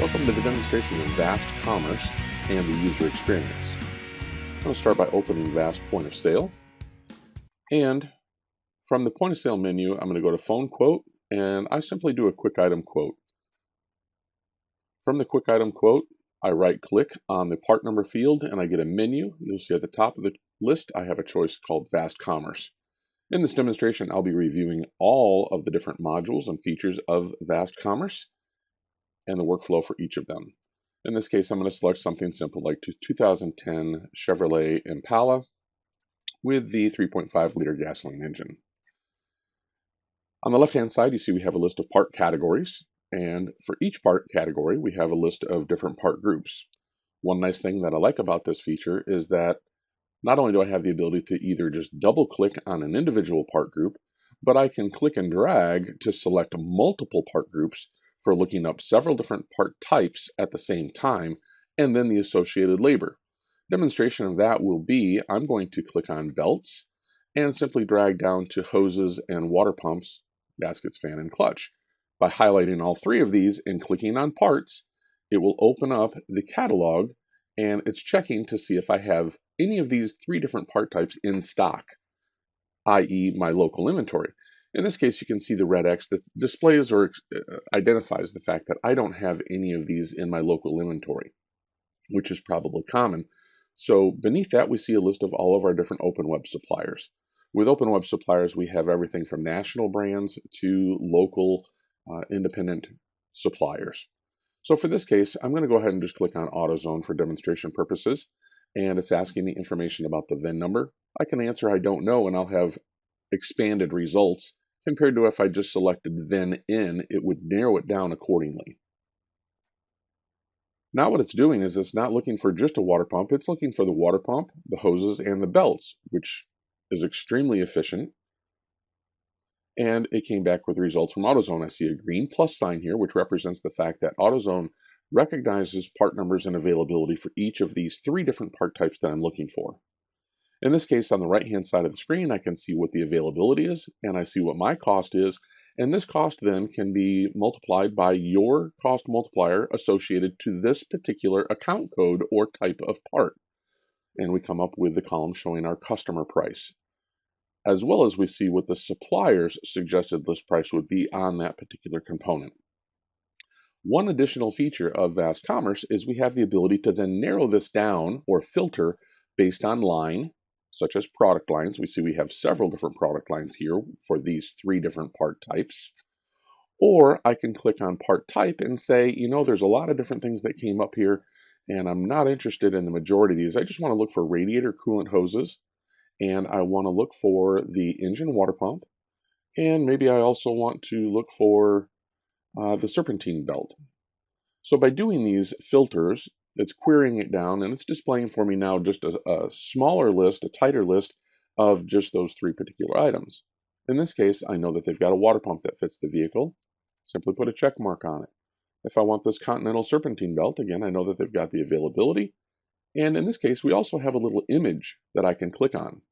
Welcome to the demonstration of Vast Commerce and the user experience. I'm going to start by opening Vast Point of Sale. And from the Point of Sale menu, I'm going to go to Phone Quote, and I simply do a quick item quote. From the quick item quote, I right-click on the part number field, and I get a menu. You'll see at the top of the list, I have a choice called Vast Commerce. In this demonstration, I'll be reviewing all of the different modules and features of Vast Commerce and the workflow for each of them. In this case, I'm going to select something simple like 2010 Chevrolet Impala with the 3.5 liter gasoline engine. On the left-hand side, you see we have a list of part categories, and for each part category, we have a list of different part groups. One nice thing that I like about this feature is that not only do I have the ability to either just double-click on an individual part group, but I can click and drag to select multiple part groups for looking up several different part types at the same time, and then the associated labor. Demonstration of that will be, I'm going to click on belts and simply drag down to hoses and water pumps, gaskets, fan, and clutch. By highlighting all three of these and clicking on parts, it will open up the catalog, and it's checking to see if I have any of these three different part types in stock, i.e. my local inventory. In this case, you can see the red X that displays or identifies the fact that I don't have any of these in my local inventory, which is probably common. So beneath that, we see a list of all of our different open web suppliers. With open web suppliers, we have everything from national brands to local independent suppliers. So for this case, I'm going to go ahead and just click on AutoZone for demonstration purposes, and it's asking me information about the VIN number. I can answer I don't know, and I'll have expanded results. Compared to if I just selected VIN in, it would narrow it down accordingly. Now what it's doing is it's not looking for just a water pump, it's looking for the water pump, the hoses, and the belts, which is extremely efficient. And it came back with results from AutoZone. I see a green plus sign here, which represents the fact that AutoZone recognizes part numbers and availability for each of these three different part types that I'm looking for. In this case, on the right-hand side of the screen, I can see what the availability is, and I see what my cost is, and this cost then can be multiplied by your cost multiplier associated to this particular account code or type of part. And we come up with the column showing our customer price, as well as we see what the supplier's suggested list price would be on that particular component. One additional feature of Vast Commerce is we have the ability to then narrow this down or filter based on line, such as product lines. We see we have several different product lines here for these three different part types. Or I can click on part type and say, you know, there's a lot of different things that came up here, and I'm not interested in the majority of these. I just want to look for radiator coolant hoses, and I want to look for the engine water pump, and maybe I also want to look for the serpentine belt. So by doing these filters, it's querying it down, and it's displaying for me now just a smaller list, a tighter list of just those three particular items. In this case, I know that they've got a water pump that fits the vehicle. Simply put a check mark on it. If I want this Continental Serpentine belt, again, I know that they've got the availability. And in this case, we also have a little image that I can click on.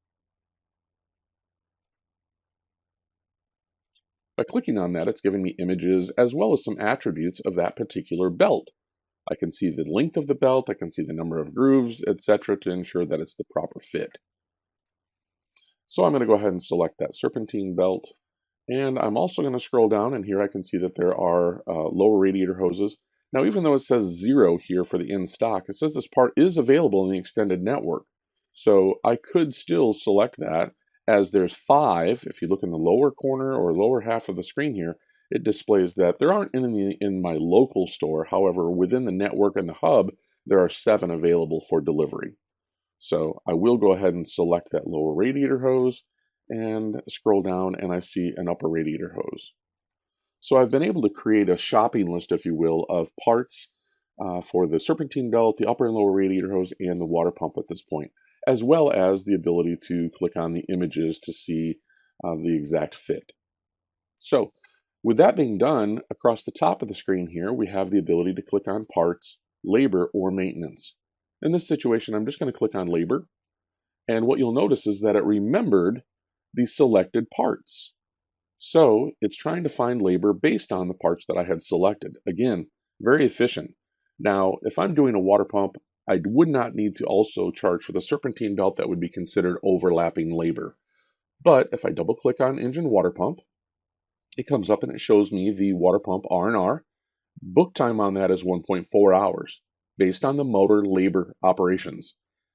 By clicking on that, it's giving me images as well as some attributes of that particular belt. I can see the length of the belt, I can see the number of grooves, etc. to ensure that it's the proper fit. So I'm going to go ahead and select that serpentine belt, and I'm also going to scroll down, and here I can see that there are lower radiator hoses. Now, even though it says 0 here for the in stock, it says this part is available in the extended network. So I could still select that, as there's 5. If you look in the lower corner or lower half of the screen here, it displays that there aren't any in my local store. However, within the network and the hub, there are 7 available for delivery. So I will go ahead and select that lower radiator hose and scroll down, and I see an upper radiator hose. So I've been able to create a shopping list, if you will, of parts for the serpentine belt, the upper and lower radiator hose, and the water pump at this point, as well as the ability to click on the images to see the exact fit. So with that being done, across the top of the screen here, we have the ability to click on parts, labor, or maintenance. In this situation, I'm just going to click on labor, and what you'll notice is that it remembered the selected parts. So it's trying to find labor based on the parts that I had selected. Again, very efficient. Now, if I'm doing a water pump, I would not need to also charge for the serpentine belt. That would be considered overlapping labor. But if I double click on engine water pump, it comes up and it shows me the water pump R&R. Book time on that is 1.4 hours based on the motor labor operations.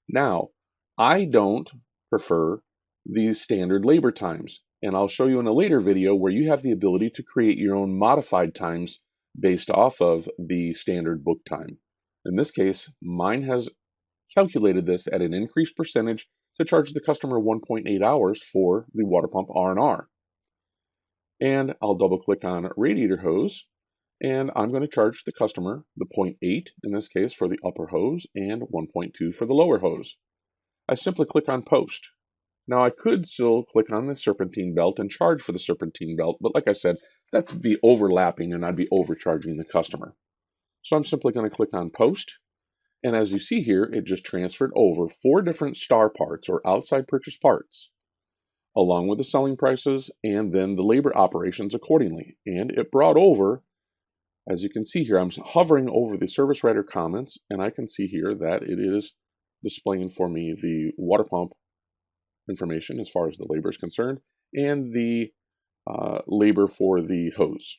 Now, I don't prefer the standard labor times, and I'll show you in a later video where you have the ability to create your own modified times based off of the standard book time. In this case, mine has calculated this at an increased percentage to charge the customer 1.8 hours for the water pump R&R. And I'll double click on radiator hose, and I'm going to charge the customer the 0.8 in this case for the upper hose and 1.2 for the lower hose. I simply click on post. Now I could still click on the serpentine belt and charge for the serpentine belt, but like I said, that would be overlapping and I'd be overcharging the customer. So I'm simply going to click on post, and as you see here, it just transferred over 4 different star parts or outside purchase parts, along with the selling prices and then the labor operations accordingly. And it brought over, as you can see here, I'm hovering over the service writer comments, and I can see here that it is displaying for me the water pump information as far as the labor is concerned, and the labor for the hose.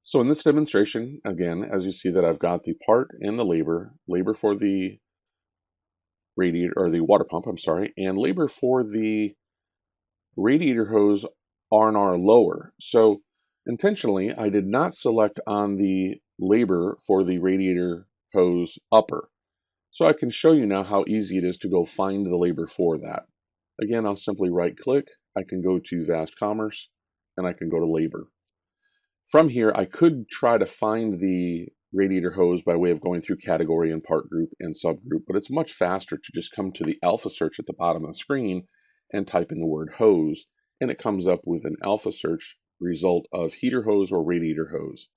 So in this demonstration, again, as you see that I've got the part and the labor for the radiator, or the water pump, I'm sorry, and labor for the radiator hose R&R lower. So intentionally, I did not select on the labor for the radiator hose upper. So I can show you now how easy it is to go find the labor for that. Again, I'll simply right click, I can go to Vast Commerce, and I can go to labor. From here, I could try to find the radiator hose by way of going through category and part group and subgroup, but it's much faster to just come to the alpha search at the bottom of the screen and type in the word hose, and it comes up with an alpha search result of heater hose or radiator hose.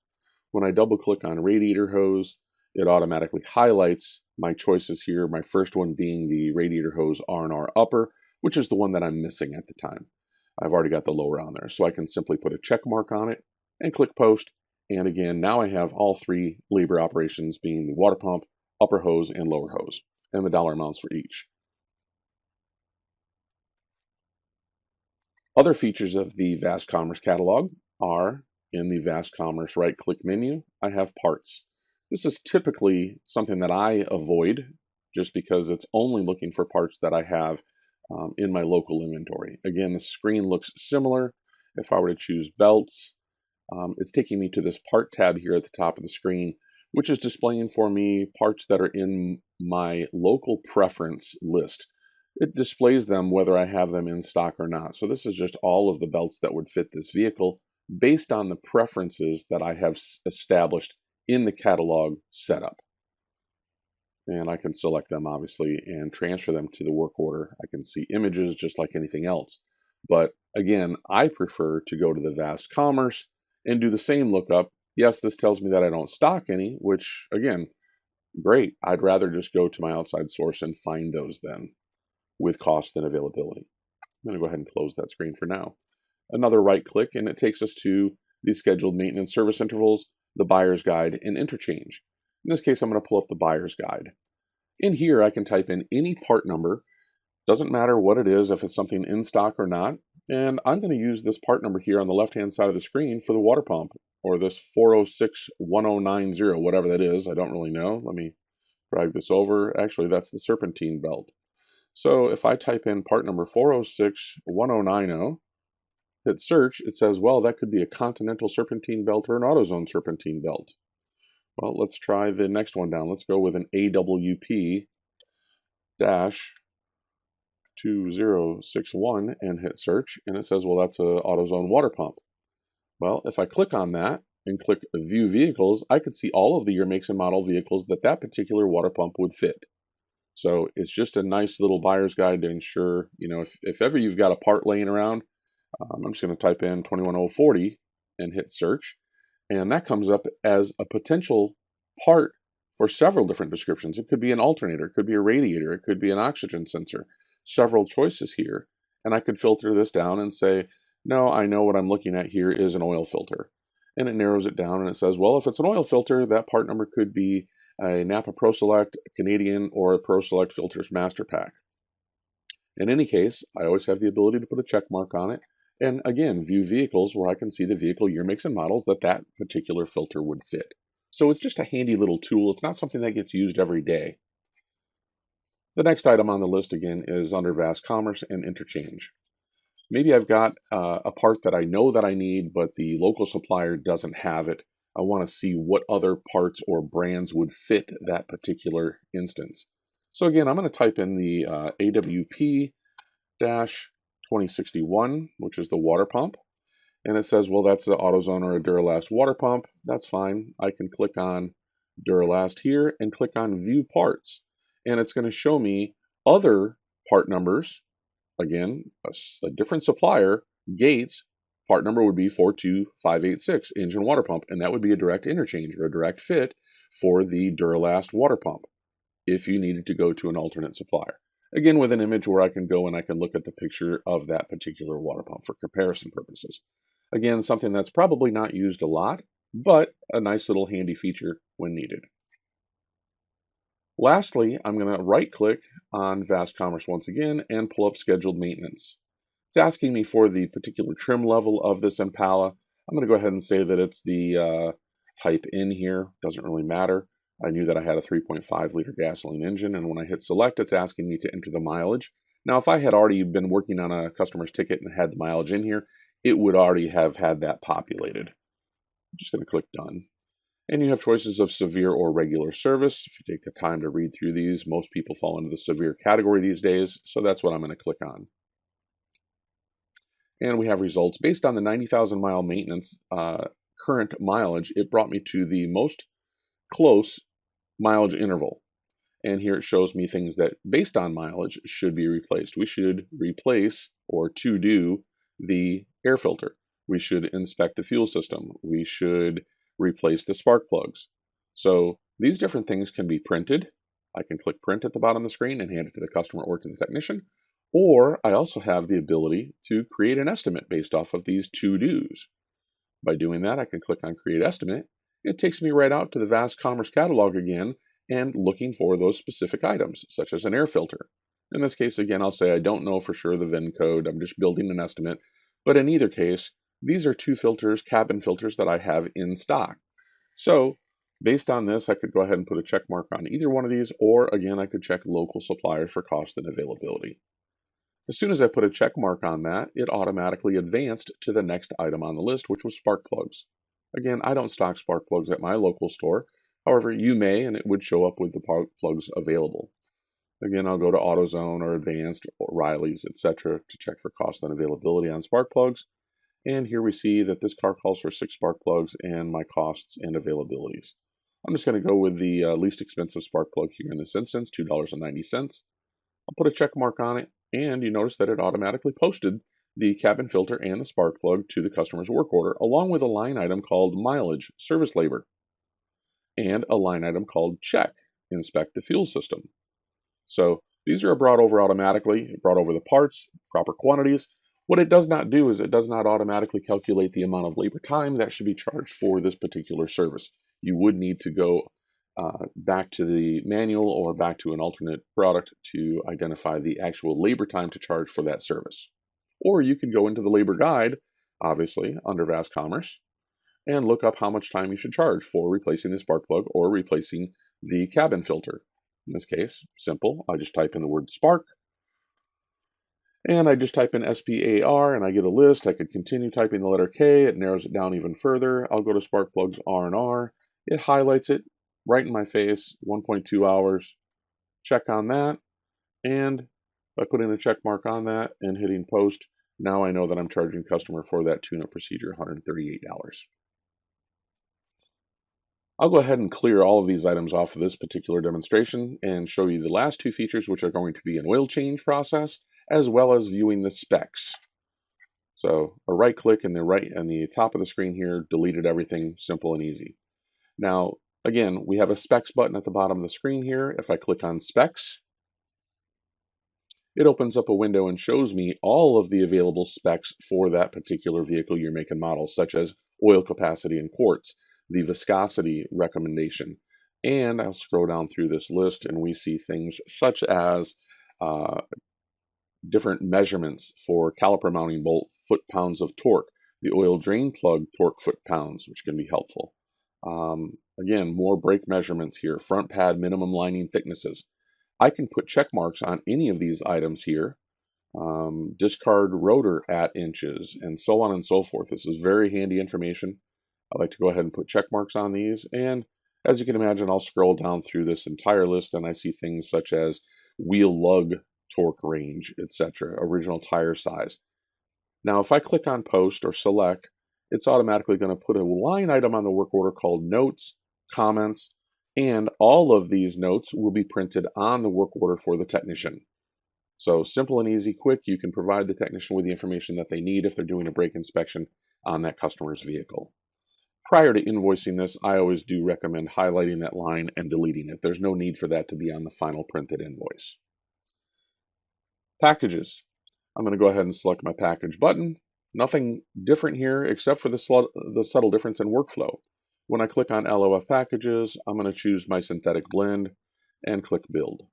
When I double click on radiator hose, it automatically highlights my choices here, my first one being the radiator hose R&R upper, which is the one that I'm missing at the time. I've already got the lower on there, so I can simply put a check mark on it and click post. And again, now I have all 3 labor operations being the water pump, upper hose, and lower hose, and the dollar amounts for each. Other features of the Vast Commerce catalog are in the Vast Commerce right-click menu, I have parts. This is typically something that I avoid just because it's only looking for parts that I have in my local inventory. Again, the screen looks similar. If I were to choose belts, it's taking me to this part tab here at the top of the screen, which is displaying for me parts that are in my local preference list. It displays them whether I have them in stock or not. So this is just all of the belts that would fit this vehicle based on the preferences that I have established in the catalog setup. And I can select them obviously and transfer them to the work order. I can see images just like anything else. But again, I prefer to go to the Vast Commerce and do the same lookup. Yes, this tells me that I don't stock any, which again, great. I'd rather just go to my outside source and find those then with cost and availability. I'm going to go ahead and close that screen for now. Another right click and it takes us to the scheduled maintenance service intervals, the buyer's guide, and interchange. In this case, I'm going to pull up the buyer's guide. In here, I can type in any part number. Doesn't matter what it is, if it's something in stock or not. And I'm going to use this part number here on the left-hand side of the screen for the water pump, or this 4061090, whatever that is. I don't really know. Let me drag this over. Actually, that's the serpentine belt. So if I type in part number 4061090, hit search, it says, well, that could be a Continental serpentine belt or an AutoZone serpentine belt. Well, let's try the next one down. Let's go with an AWP-2061 and hit search, and it says, well, that's a AutoZone water pump. Well, if I click on that and click View Vehicles, I could see all of the year, makes, and model vehicles that that particular water pump would fit. So it's just a nice little buyer's guide to ensure, if ever you've got a part laying around, I'm just going to type in 21040 and hit search. And that comes up as a potential part for several different descriptions. It could be an alternator, it could be a radiator, it could be an oxygen sensor, several choices here. And I could filter this down and say, no, I know what I'm looking at here is an oil filter. and it narrows it down and it says, well, if it's an oil filter, that part number could be a Napa Pro Select, Canadian, or a Pro Select Filters Master Pack. In any case, I always have the ability to put a check mark on it, and again, view vehicles where I can see the vehicle year, makes, and models that particular filter would fit. So it's just a handy little tool. It's not something that gets used every day. The next item on the list, again, is under Vast Commerce and Interchange. Maybe I've got a part that I know that I need, but the local supplier doesn't have it. I want to see what other parts or brands would fit that particular instance. So again, I'm going to type in the AWP-2061, which is the water pump. And it says, well, that's the AutoZone or a Duralast water pump. That's fine. I can click on Duralast here and click on View Parts. And it's going to show me other part numbers. Again, a different supplier, Gates, part number would be 42586, engine water pump. And that would be a direct interchange or a direct fit for the Duralast water pump if you needed to go to an alternate supplier. Again, with an image where I can go and I can look at the picture of that particular water pump for comparison purposes. Again, something that's probably not used a lot, but a nice little handy feature when needed. Lastly, I'm going to right-click on Vast Commerce once again and pull up Scheduled Maintenance. It's asking me for the particular trim level of this Impala. I'm going to go ahead and say that it's the type in here. Doesn't really matter. I knew that I had a 3.5 liter gasoline engine, and when I hit select, it's asking me to enter the mileage. Now, if I had already been working on a customer's ticket and had the mileage in here, it would already have had that populated. I'm just going to click done. And you have choices of severe or regular service. If you take the time to read through these, most people fall into the severe category these days, so that's what I'm going to click on. And we have results. Based on the 90,000 mile maintenance current mileage, it brought me to the most close mileage interval. And here it shows me things that, based on mileage, should be replaced. We should replace or to-do the air filter. We should inspect the fuel system. We should replace the spark plugs. So these different things can be printed. I can click print at the bottom of the screen and hand it to the customer or to the technician. Or I also have the ability to create an estimate based off of these to-dos. By doing that, I can click on Create Estimate. It takes me right out to the Vast Commerce catalog again and looking for those specific items, such as an air filter. In this case, again, I'll say I don't know for sure the VIN code. I'm just building an estimate. But in either case, these are two filters, cabin filters, that I have in stock. So based on this, I could go ahead and put a check mark on either one of these, or again, I could check local suppliers for cost and availability. As soon as I put a check mark on that, it automatically advanced to the next item on the list, which was spark plugs. Again, I don't stock spark plugs at my local store. However, you may, and it would show up with the plugs available. Again, I'll go to AutoZone or Advanced or Riley's, etc. to check for cost and availability on spark plugs. And here we see that this car calls for 6 spark plugs and my costs and availabilities. I'm just going to go with the least expensive spark plug here in this instance, $2.90. I'll put a check mark on it, and you notice that it automatically posted the cabin filter and the spark plug to the customer's work order, along with a line item called mileage, service labor, and a line item called check, inspect the fuel system. So these are brought over automatically. It brought over the parts, proper quantities. What it does not do is it does not automatically calculate the amount of labor time that should be charged for this particular service. You would need to go back to the manual or back to an alternate product to identify the actual labor time to charge for that service. Or you can go into the labor guide, obviously, under Vast Commerce, and look up how much time you should charge for replacing the spark plug or replacing the cabin filter. In this case, simple. I just type in the word spark, and I just type in SPAR, and I get a list. I could continue typing the letter K. It narrows it down even further. I'll go to spark plugs R&R. It highlights it right in my face, 1.2 hours. Check on that, and by putting a check mark on that and hitting post, now I know that I'm charging customer for that tune-up procedure $138. I'll go ahead and clear all of these items off of this particular demonstration and show you the last two features, which are going to be an oil change process, as well as viewing the specs. So a right click in the top of the screen here deleted everything, simple and easy. Now, again, we have a specs button at the bottom of the screen here. If I click on specs, it opens up a window and shows me all of the available specs for that particular vehicle year, make, and model, such as oil capacity in quarts, the viscosity recommendation. And I'll scroll down through this list and we see things such as different measurements for caliper mounting bolt foot-pounds of torque, the oil drain plug torque foot-pounds, which can be helpful. Again, more brake measurements here, front pad minimum lining thicknesses. I can put check marks on any of these items here, discard rotor at inches, and so on and so forth. This is very handy information. I like to go ahead and put check marks on these, and as you can imagine, I'll scroll down through this entire list and I see things such as wheel lug torque range, etc., original tire size. Now, if I click on post or select, it's automatically going to put a line item on the work order called notes, comments, and all of these notes will be printed on the work order for the technician. So simple and easy, quick. You can provide the technician with the information that they need if they're doing a brake inspection on that customer's vehicle. Prior to invoicing this, I always do recommend highlighting that line and deleting it. There's no need for that to be on the final printed invoice. Packages. I'm going to go ahead and select my package button. Nothing different here except for the subtle difference in workflow. When I click on LOF packages, I'm going to choose my synthetic blend and click build.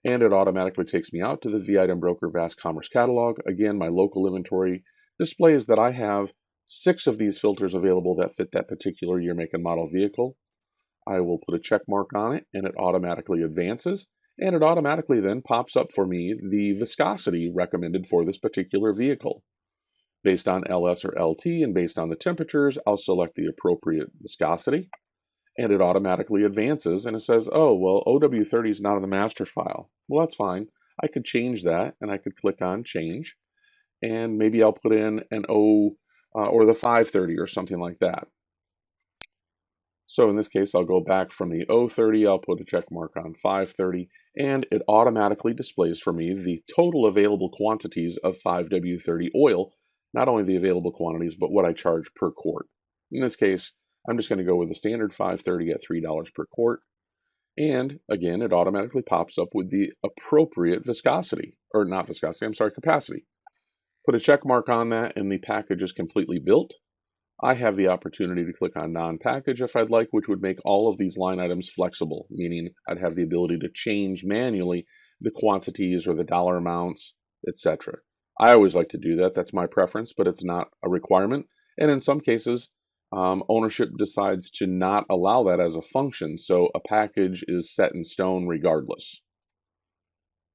And it automatically takes me out to the V-Item Broker Vast Commerce catalog. Again, my local inventory displays that I have 6 of these filters available that fit that particular year, make, and model vehicle. I will put a check mark on it and it automatically advances, and it automatically then pops up for me the viscosity recommended for this particular vehicle. Based on LS or LT and based on the temperatures, I'll select the appropriate viscosity, and it automatically advances and it says, oh, well, OW30 is not in the master file. Well, that's fine. I could change that and I could click on change, and maybe I'll put in an O or the 530 or something like that. So in this case, I'll go back from the 030, I'll put a check mark on 530, and it automatically displays for me the total available quantities of 5W30 oil, not only the available quantities, but what I charge per quart. In this case, I'm just going to go with the standard 530 at $3 per quart. And again, it automatically pops up with the appropriate viscosity, or not viscosity, I'm sorry, capacity. Put a check mark on that and the package is completely built. I have the opportunity to click on non-package if I'd like, which would make all of these line items flexible, meaning I'd have the ability to change manually the quantities or the dollar amounts, etc. I always like to do that. That's my preference, but it's not a requirement. And in some cases, ownership decides to not allow that as a function, so a package is set in stone regardless.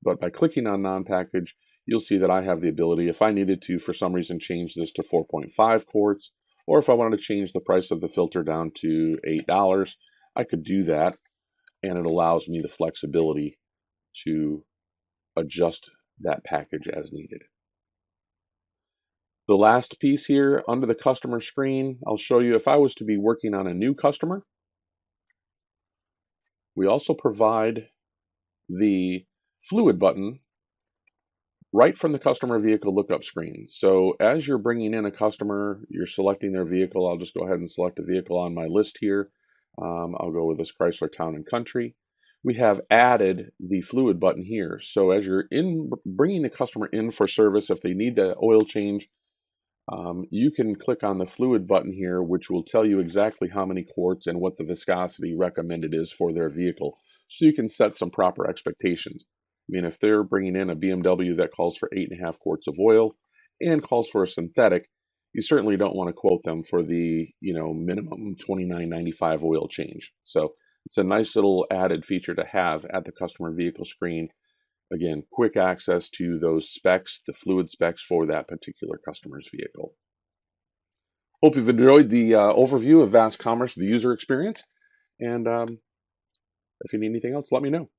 But by clicking on non-package, you'll see that I have the ability, if I needed to, for some reason, change this to 4.5 quarts, or if I wanted to change the price of the filter down to $8, I could do that, and it allows me the flexibility to adjust that package as needed. The last piece here, under the customer screen, I'll show you if I was to be working on a new customer. We also provide the fluid button right from the customer vehicle lookup screen. So as you're bringing in a customer, you're selecting their vehicle. I'll just go ahead and select a vehicle on my list here. I'll go with this Chrysler Town and Country. We have added the fluid button here. So as you're bringing the customer in for service, if they need the oil change, you can click on the fluid button here, which will tell you exactly how many quarts and what the viscosity recommended is for their vehicle. So you can set some proper expectations. I mean, if they're bringing in a BMW that calls for 8.5 quarts of oil and calls for a synthetic, you certainly don't want to quote them for the minimum $29.95 oil change. So it's a nice little added feature to have at the customer vehicle screen. Again, quick access to those specs, the fluid specs for that particular customer's vehicle. Hope you've enjoyed the overview of Vast Commerce, the user experience. And if you need anything else, let me know.